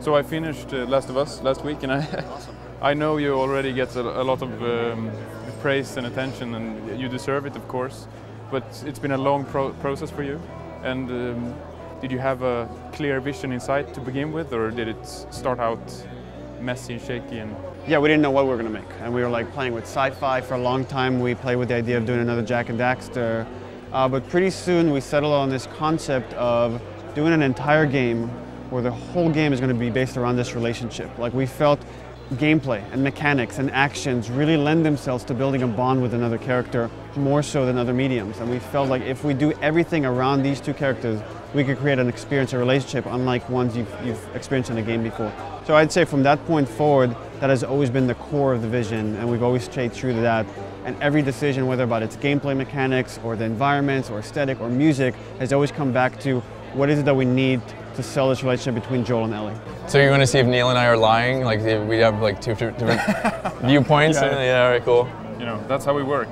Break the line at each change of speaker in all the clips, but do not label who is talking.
So I finished Last of Us last week, and
Awesome.
I know you already get a lot of praise and attention, and you deserve it, of course. But it's been a long process for you. And did you have a clear vision in sight to begin with, or did it start out messy and shaky? And
Yeah, we didn't know what we were going to make, and we were like playing with sci-fi for a long time. We played with the idea of doing another Jack and Daxter, but pretty soon we settled on this concept of doing an entire game where the whole game is going to be based around this relationship. Like, we felt gameplay and mechanics and actions really lend themselves to building a bond with another character more so than other mediums, and we felt like if we do everything around these two characters, we could create an experience, a relationship unlike ones you've experienced in a game before. So I'd say from that point forward, that has always been the core of the vision, and we've always stayed true to that. And every decision, whether about its gameplay mechanics or the environments or aesthetic or music, has always come back to what is it that we need to sell this relationship between Joel and Ellie.
So you want to see if Neil and I are lying? Like, we have like two different viewpoints? Yeah, all right, cool.
you know, that's how we work.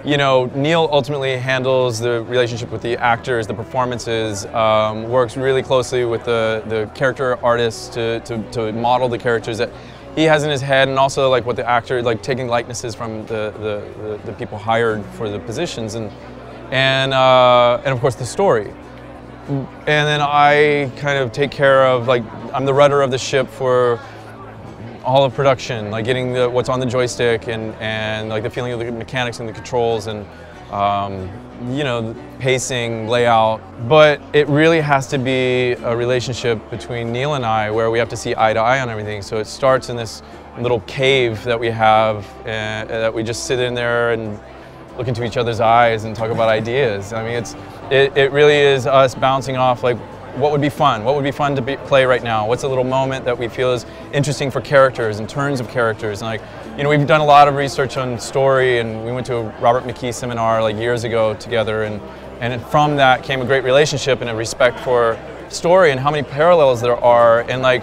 You know, Neil ultimately handles the relationship with the actors, the performances, works really closely with the character artists to model the characters that he has in his head, and also like what the actor, like taking likenesses from the people hired for the positions, and of course the story. And then I kind of take care of, like, I'm the rudder of the ship for all of production, like getting what's on the joystick and like the feeling of the mechanics and the controls and you know, pacing, layout. But it really has to be a relationship between Neil and I where we have to see eye to eye on everything. So it starts in this little cave that we have, that we just sit in there and look into each other's eyes and talk about ideas. I mean, it really is us bouncing off, like, what would be fun? What would be fun to play right now? What's a little moment that we feel is interesting for characters and turns of characters? And, like, you know, we've done a lot of research on story, and we went to a Robert McKee seminar like years ago together, and from that came a great relationship and a respect for story and how many parallels there are, and like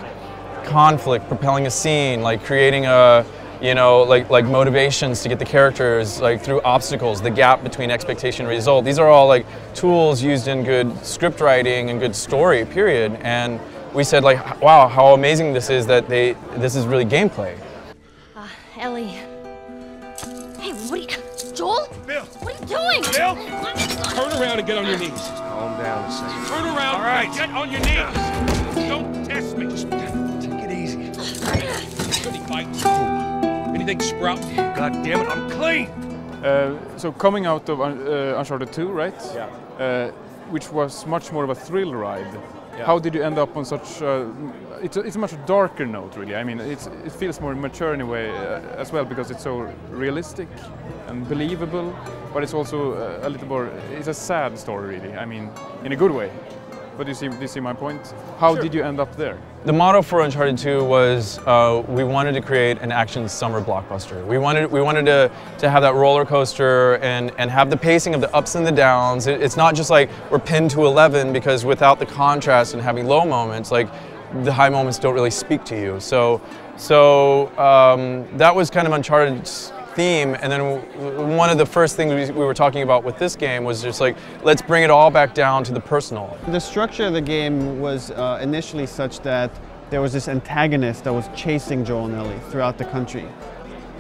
conflict propelling a scene, like creating a, you know, like motivations to get the characters, like through obstacles, the gap between expectation and result. These are all like tools used in good script writing and good story, period. And we said, like, wow, how amazing this is that this is really gameplay.
Ellie. Hey, what are you, Joel?
Bill!
What are you doing?
Bill! Turn around and get on your knees.
Calm down a second.
Turn around and get on your knees. Don't test me. Just
Take it easy.
any bites. Anything sprout? God damn it, I'm clean!
So coming out of Uncharted 2, right?
Yeah.
Which was much more of a thrill ride.
Yeah.
How did you end up on such it's a much darker note, really. I mean, it feels more mature in a way as well, because it's so realistic and believable, but it's also a little more, it's a sad story, really. I mean, in a good way. But do you see my point? How
Sure.
did you end up there?
The motto for Uncharted 2 was we wanted to create an action summer blockbuster. We wanted to have that roller coaster and have the pacing of the ups and the downs. It's not just like we're pinned to 11, because without the contrast and having low moments, like the high moments don't really speak to you. So that was kind of Uncharted's theme, and then one of the first things we were talking about with this game was just like, let's bring it all back down to the personal.
The structure of the game was initially such that there was this antagonist that was chasing Joel and Ellie throughout the country.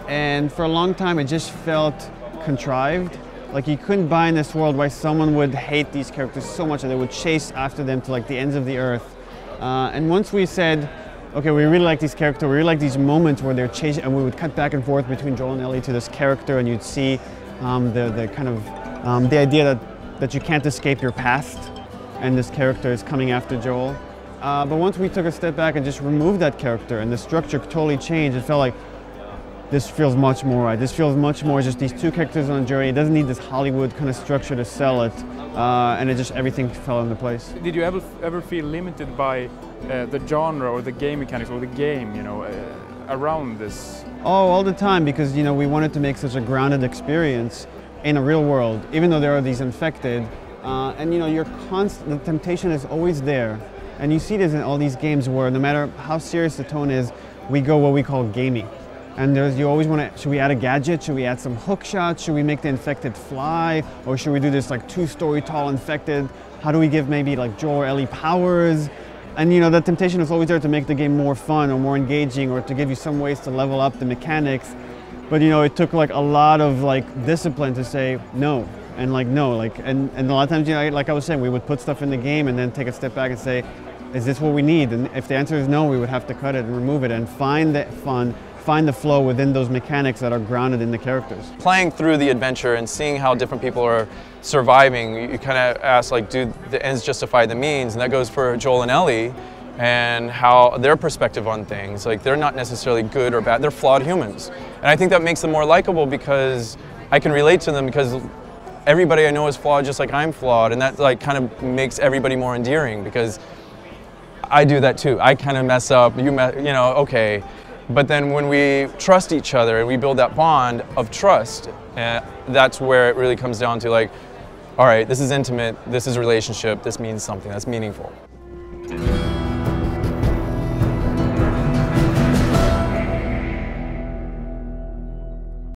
And for a long time it just felt contrived. Like, you couldn't buy in this world why someone would hate these characters so much that they would chase after them to like the ends of the earth. And once we said, okay, we really like these characters, we really like these moments where they're chasing, and we would cut back and forth between Joel and Ellie to this character, and you'd see the kind of, the idea that you can't escape your past, and this character is coming after Joel. But once we took a step back and just removed that character, and the structure totally changed, it felt like, this feels much more right. This feels much more just these two characters on a journey. It doesn't need this Hollywood kind of structure to sell it, and it just, everything fell into place.
Did you ever feel limited by the genre or the game mechanics or the game, you know, around this?
Oh, all the time, because, you know, we wanted to make such a grounded experience in a real world, even though there are these infected, and, you know, the temptation is always there. And you see this in all these games where no matter how serious the tone is, we go what we call gamey. And you always want to, should we add a gadget? Should we add some hook shots? Should we make the infected fly? Or should we do this like 2-story tall infected? How do we give maybe like Joel or Ellie powers? And you know, the temptation is always there to make the game more fun or more engaging, or to give you some ways to level up the mechanics. But you know, it took like a lot of like discipline to say no, and like no, like and a lot of times, you know, like I was saying, we would put stuff in the game and then take a step back and say, is this what we need? And if the answer is no, we would have to cut it and remove it and find the fun, find the flow within those mechanics that are grounded in the characters.
Playing through the adventure and seeing how different people are surviving, you kind of ask, like, do the ends justify the means? And that goes for Joel and Ellie, and how their perspective on things. Like, they're not necessarily good or bad, they're flawed humans. And I think that makes them more likable because I can relate to them, because everybody I know is flawed just like I'm flawed, and that like kind of makes everybody more endearing, because I do that too. I kind of mess up, you know, okay. But then when we trust each other and we build that bond of trust, that's where it really comes down to, like, all right, this is intimate, this is a relationship, this means something, that's meaningful.